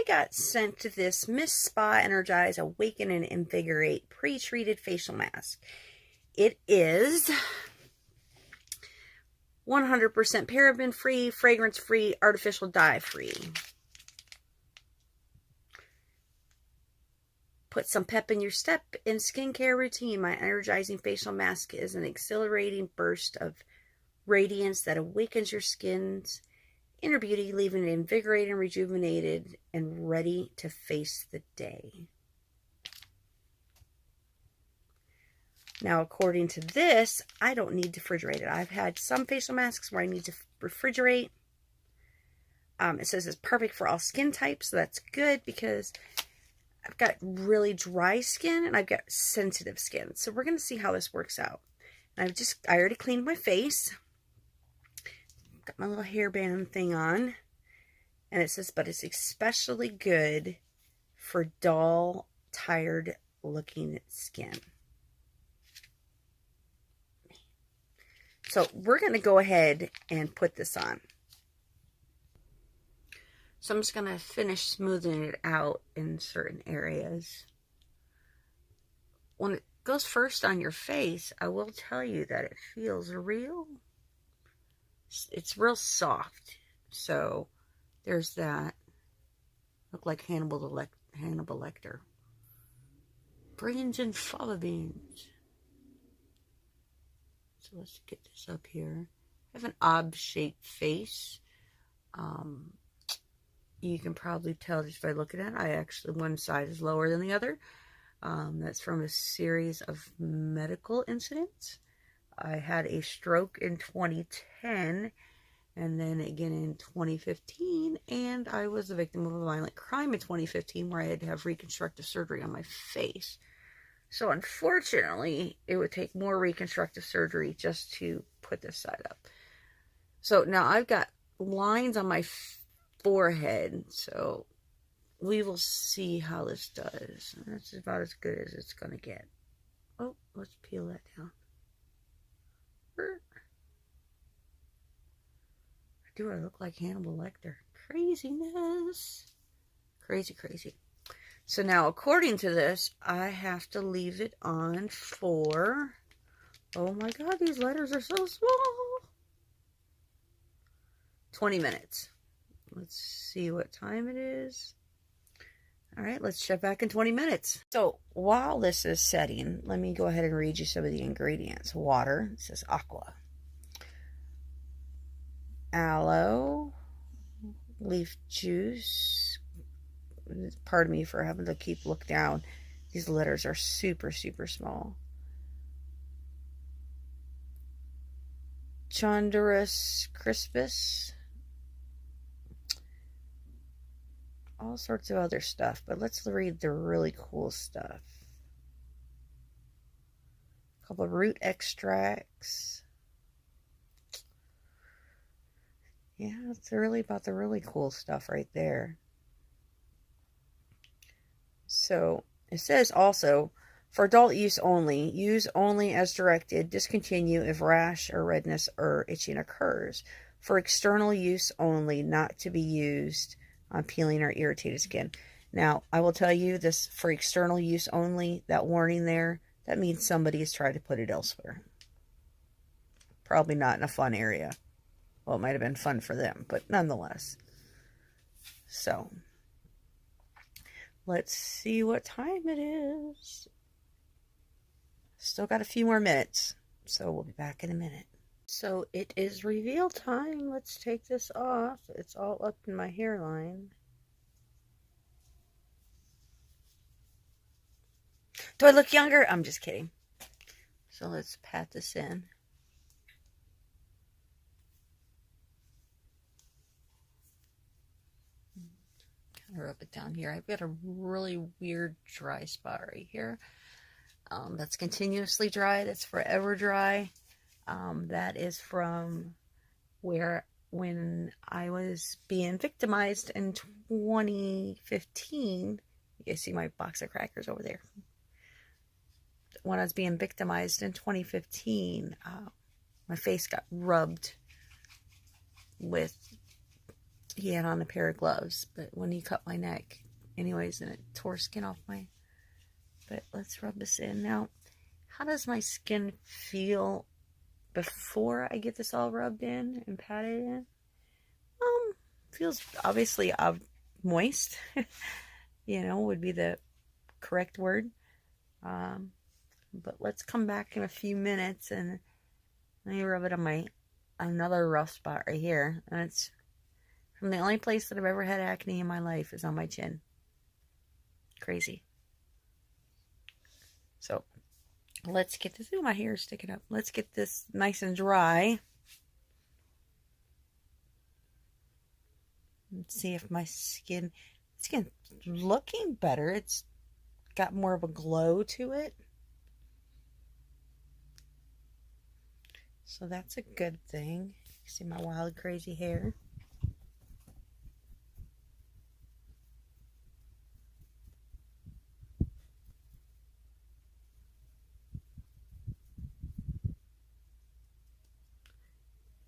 got sent this Miss Spa Energize Awaken and Invigorate pre-treated facial mask. It is 100% paraben free, fragrance free, artificial dye free. Put some pep in your step and skincare routine. My energizing facial mask is an exhilarating burst of radiance that awakens your skin's inner beauty, leaving it invigorated, rejuvenated, and ready to face the day. Now, according to this, I don't need to refrigerate it. I've had some facial masks where I need to refrigerate. It says it's perfect for all skin types, so that's good because I've got really dry skin and I've got sensitive skin. So we're going to see how this works out. And I already cleaned my face. Got my little hairband thing on. And it says, but it's especially good for dull, tired looking skin. So we're going to go ahead and put this on. So I'm just going to finish smoothing it out in certain areas. When it goes first on your face, I will tell you that it feels it's real soft. So there's that. Look like Hannibal Lecter. Brains and fava beans. So let's get this up here. I have an odd-shaped face. You can probably tell just by looking at it. One side is lower than the other. That's from a series of medical incidents. I had a stroke in 2010 and then again in 2015, and I was the victim of a violent crime in 2015 where I had to have reconstructive surgery on my face. So unfortunately, it would take more reconstructive surgery just to put this side up. So now I've got lines on my forehead, so we will see how this does. That's about as good as it's going to get. Oh, let's peel that down. Do I look like Hannibal Lecter? Craziness. Crazy, crazy. So now, according to this, I have to leave it on for... Oh my god, these letters are so small. 20 minutes. Let's see what time it is. Alright, let's check back in 20 minutes. So, while this is setting, let me go ahead and read you some of the ingredients. Water, it says aqua. Aloe, leaf juice. Pardon me for having to keep looking down. These letters are super, super small. Chondrus crispus. All sorts of other stuff, but let's read the really cool stuff. A couple of root extracts. Yeah, it's really about the really cool stuff right there. So, it says also, for adult use only, use only as directed, discontinue if rash or redness or itching occurs. For external use only, not to be used on peeling or irritated skin. Now, I will tell you this, for external use only, that warning there, that means somebody has tried to put it elsewhere. Probably not in a fun area. Well, it might have been fun for them, but nonetheless. So, let's see what time it is. Still got a few more minutes, so we'll be back in a minute. So, it is reveal time. Let's take this off. It's all up in my hairline. Do I look younger? I'm just kidding. So, let's pat this in. Rub it down here. I've got a really weird dry spot right here. That's continuously dry. That's forever dry. That is from when I was being victimized in 2015. You guys see my box of crackers over there. When I was being victimized in 2015, my face got rubbed with he had on a pair of gloves, but when he cut my neck, anyways, and it tore skin off my, but let's rub this in. Now, how does my skin feel before I get this all rubbed in and patted in? Feels obviously moist, you know, would be the correct word. But let's come back in a few minutes and let me rub it on my another rough spot right here. And it's from the only place that I've ever had acne in my life is on my chin. Crazy. So let's get this. Ooh, my hair is sticking up. Let's get this nice and dry. Let's see if my skin's looking better. It's got more of a glow to it. So that's a good thing. You see my wild, crazy hair.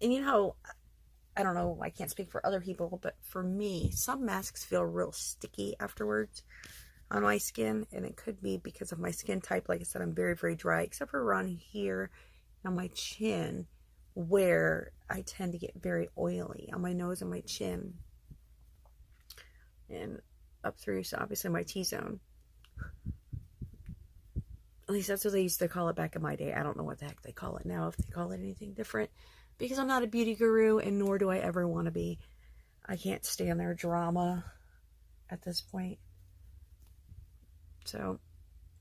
And you know, I don't know, I can't speak for other people, but for me, some masks feel real sticky afterwards on my skin, and it could be because of my skin type. Like I said, I'm very, very dry, except for around here on my chin, where I tend to get very oily on my nose and my chin, and up through, so obviously my T-zone. At least that's what they used to call it back in my day. I don't know what the heck they call it now, if they call it anything different, because I'm not a beauty guru, and nor do I ever want to be. I can't stand their drama at this point. So,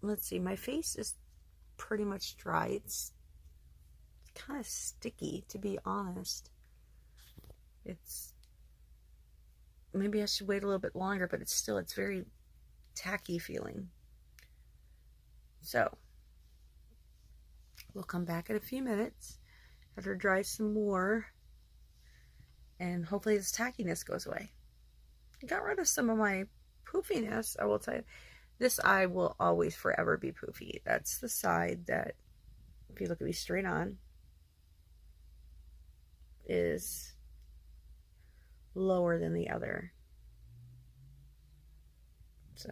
let's see. My face is pretty much dry. It's kind of sticky, to be honest. It's, maybe I should wait a little bit longer, but it's very tacky feeling. So, we'll come back in a few minutes after it dries some more, and hopefully this tackiness goes away. I got rid of some of my poofiness. I will tell you, this eye will always forever be poofy. That's the side that, if you look at me straight on, is lower than the other. So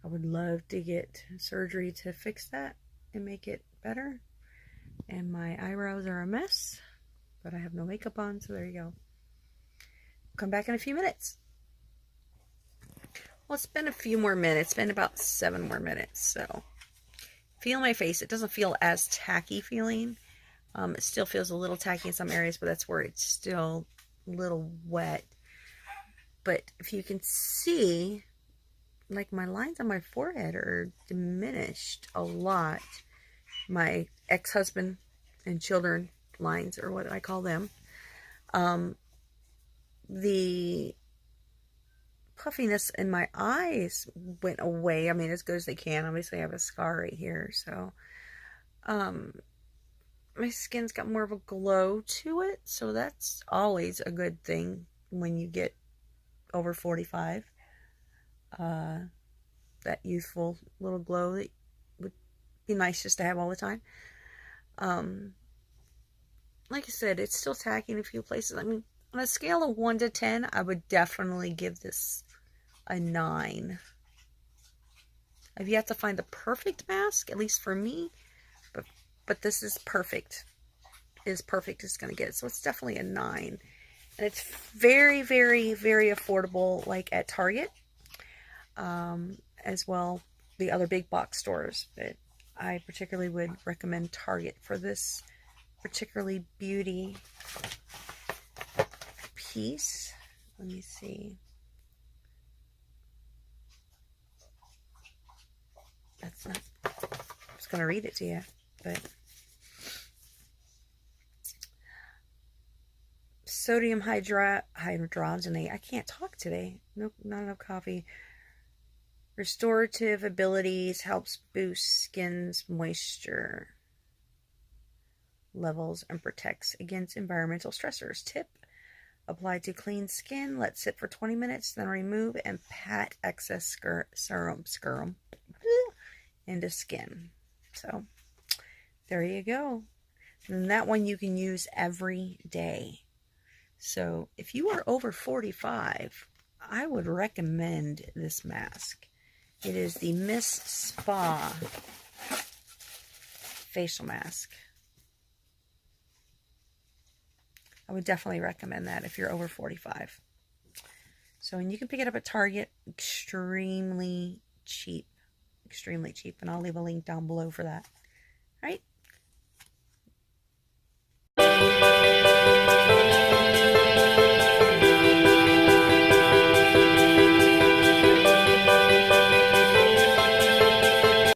I would love to get surgery to fix that and make it better. And my eyebrows are a mess, but I have no makeup on, so there you go. Come back in a few minutes. Well, it's been a few more minutes. It's been about 7 more minutes. So, feel my face. It doesn't feel as tacky feeling. It still feels a little tacky in some areas, but that's where it's still a little wet. But if you can see, like, my lines on my forehead are diminished a lot. My ex-husband and children lines, or what I call them. The puffiness in my eyes went away. I mean, as good as they can. Obviously, I have a scar right here, so my skin's got more of a glow to it, so that's always a good thing when you get over 45. That youthful little glow that would be nice just to have all the time. Like I said, it's still tacky in a few places. I mean, on a scale of 1 to 10, I would definitely give this a 9. I've yet to find the perfect mask, at least for me, but this is perfect. As perfect as it's going to get. So it's definitely a 9. And it's very, very, very affordable, like at Target. As well, the other big box stores. But I particularly would recommend Target for this particularly beauty piece. Let me see. That's not, I was going to read it to you, but sodium hydrogenate. I can't talk today. Nope, not enough coffee. Restorative abilities, helps boost skin's moisture levels and protects against environmental stressors. Tip: apply to clean skin, let sit for 20 minutes, then remove and pat excess serum into skin. So there you go. And that one you can use every day. So if you are over 45, I would recommend this mask. It is the Miss Spa facial mask. I would definitely recommend that if you're over 45. So, and you can pick it up at Target, extremely cheap, and I'll leave a link down below for that.